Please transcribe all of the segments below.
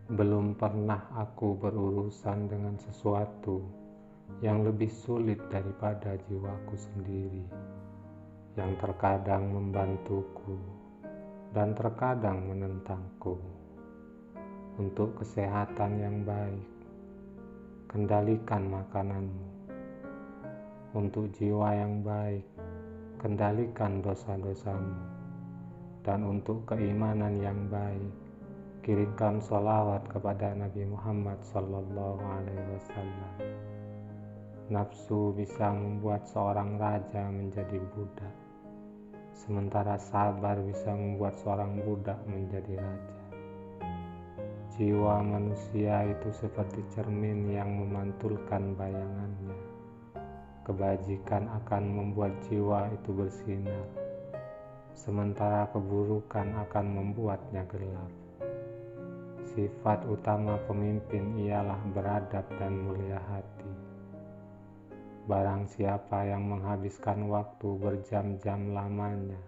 Belum pernah aku berurusan dengan sesuatu yang lebih sulit daripada jiwaku sendiri, yang terkadang membantuku dan terkadang menentangku. Untuk kesehatan yang baik, kendalikan makananmu. Untuk jiwa yang baik, kendalikan dosa-dosamu. Dan untuk keimanan yang baik, kirimkan sholawat kepada Nabi Muhammad SAW. Nafsu bisa membuat seorang raja menjadi budak, sementara sabar bisa membuat seorang budak menjadi raja. Jiwa manusia itu seperti cermin yang memantulkan bayangannya. Kebajikan akan membuat jiwa itu bersinar, sementara keburukan akan membuatnya gelap. Sifat utama pemimpin ialah beradab dan mulia hati. Barang siapa yang menghabiskan waktu berjam-jam lamanya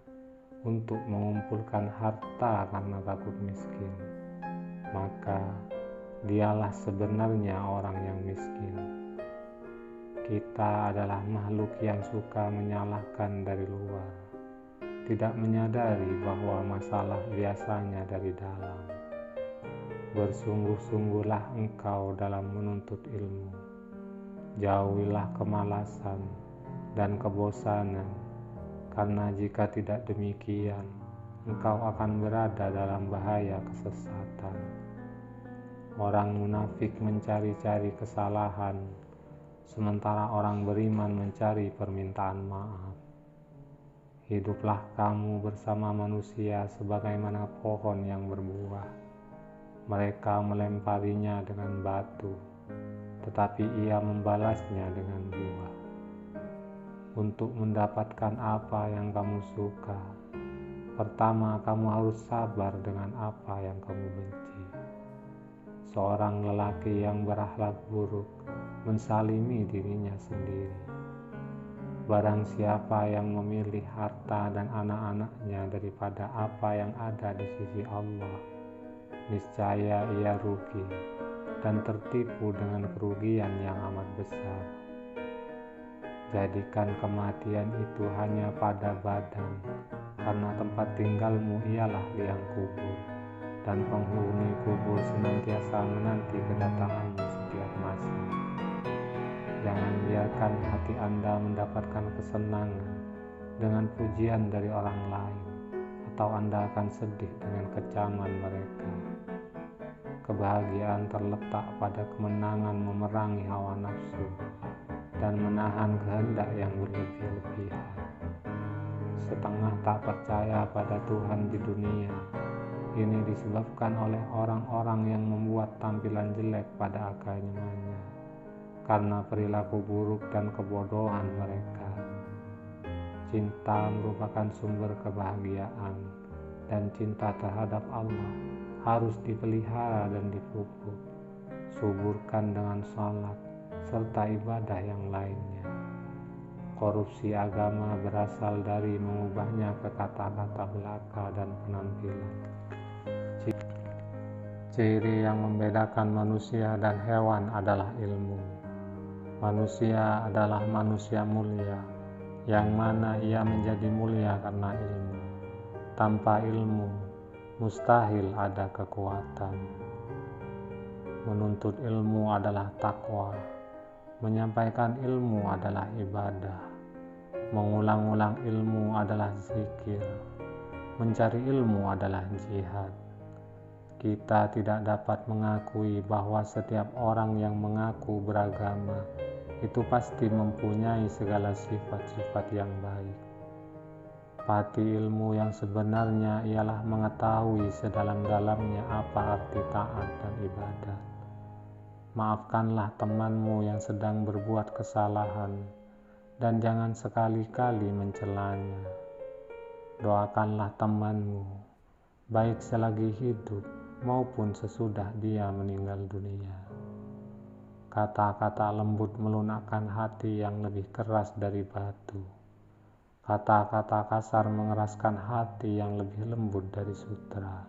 untuk mengumpulkan harta karena takut miskin, maka dialah sebenarnya orang yang miskin. Kita adalah makhluk yang suka menyalahkan dari luar, tidak menyadari bahwa masalah biasanya dari dalam. Bersungguh-sungguhlah engkau dalam menuntut ilmu. Jauhilah kemalasan dan kebosanan, karena jika tidak demikian, engkau akan berada dalam bahaya kesesatan. Orang munafik mencari-cari kesalahan, sementara orang beriman mencari permintaan maaf. Hiduplah kamu bersama manusia sebagaimana pohon yang berbuah. Mereka melemparinya dengan batu, tetapi ia membalasnya dengan buah. Untuk mendapatkan apa yang kamu suka, pertama kamu harus sabar dengan apa yang kamu benci. Seorang lelaki yang berakhlak buruk mensalimi dirinya sendiri. Barang siapa yang memilih harta dan anak-anaknya daripada apa yang ada di sisi Allah, niscaya ia rugi dan tertipu dengan kerugian yang amat besar. Jadikan kematian itu hanya pada badan, karena tempat tinggalmu ialah liang kubur, dan penghuni kubur senantiasa menanti kedatanganmu setiap masa. Jangan biarkan hati Anda mendapatkan kesenangan dengan pujian dari orang lain, atau Anda akan sedih dengan kecaman mereka. Kebahagiaan terletak pada kemenangan memerangi hawa nafsu dan menahan kehendak yang berlebih-lebihan. Setengah tak percaya pada Tuhan di dunia. Ini disebabkan oleh orang-orang yang membuat tampilan jelek pada agamanya karena perilaku buruk dan kebodohan mereka. Cinta merupakan sumber kebahagiaan, dan cinta terhadap Allah harus dipelihara dan dipupuk. Suburkan dengan salat serta ibadah yang lainnya. Korupsi agama berasal dari mengubahnya ke kata-kata belaka dan penampilan. Ciri yang membedakan manusia dan hewan adalah ilmu. Manusia adalah manusia mulia, yang mana ia menjadi mulia karena ilmu. Tanpa ilmu, mustahil ada kekuatan. Menuntut ilmu adalah takwa. Menyampaikan ilmu adalah ibadah. Mengulang-ulang ilmu adalah zikir. Mencari ilmu adalah jihad. Kita tidak dapat mengakui bahwa setiap orang yang mengaku beragama itu pasti mempunyai segala sifat-sifat yang baik. Pati ilmu yang sebenarnya ialah mengetahui sedalam-dalamnya apa arti taat dan ibadat. Maafkanlah temanmu yang sedang berbuat kesalahan, dan jangan sekali-kali mencelanya. Doakanlah temanmu, baik selagi hidup maupun sesudah dia meninggal dunia. Kata-kata lembut melunakkan hati yang lebih keras dari batu. Kata-kata kasar mengeraskan hati yang lebih lembut dari sutra.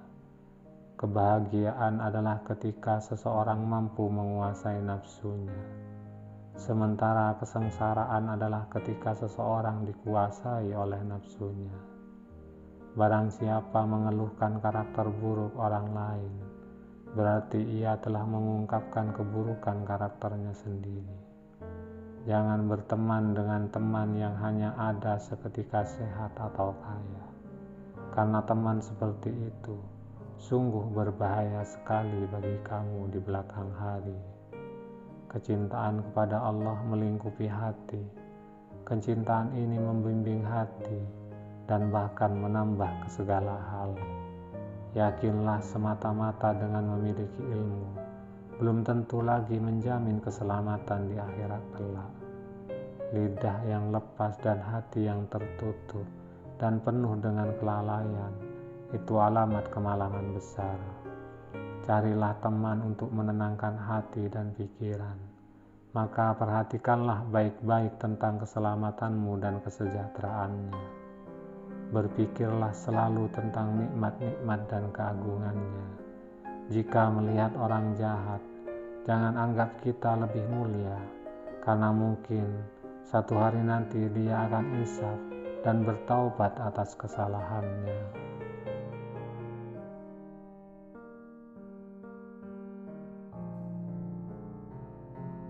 Kebahagiaan adalah ketika seseorang mampu menguasai nafsunya. Sementara kesengsaraan adalah ketika seseorang dikuasai oleh nafsunya. Barang siapa mengeluhkan karakter buruk orang lain, berarti ia telah mengungkapkan keburukan karakternya sendiri. Jangan berteman dengan teman yang hanya ada seketika sehat atau kaya, karena teman seperti itu sungguh berbahaya sekali bagi kamu di belakang hari. Kecintaan kepada Allah melingkupi hati. Kecintaan ini membimbing hati dan bahkan menambah ke segala hal. Yakinlah semata-mata dengan memiliki ilmu belum tentu lagi menjamin keselamatan di akhirat kelak. Lidah yang lepas dan hati yang tertutup dan penuh dengan kelalaian itu alamat kemalangan besar. Carilah teman untuk menenangkan hati dan pikiran. Maka perhatikanlah baik-baik tentang keselamatanmu dan kesejahteraannya. Berpikirlah selalu tentang nikmat-nikmat dan keagungannya. Jika melihat orang jahat, jangan anggap kita lebih mulia, karena mungkin satu hari nanti dia akan insaf dan bertaubat atas kesalahannya.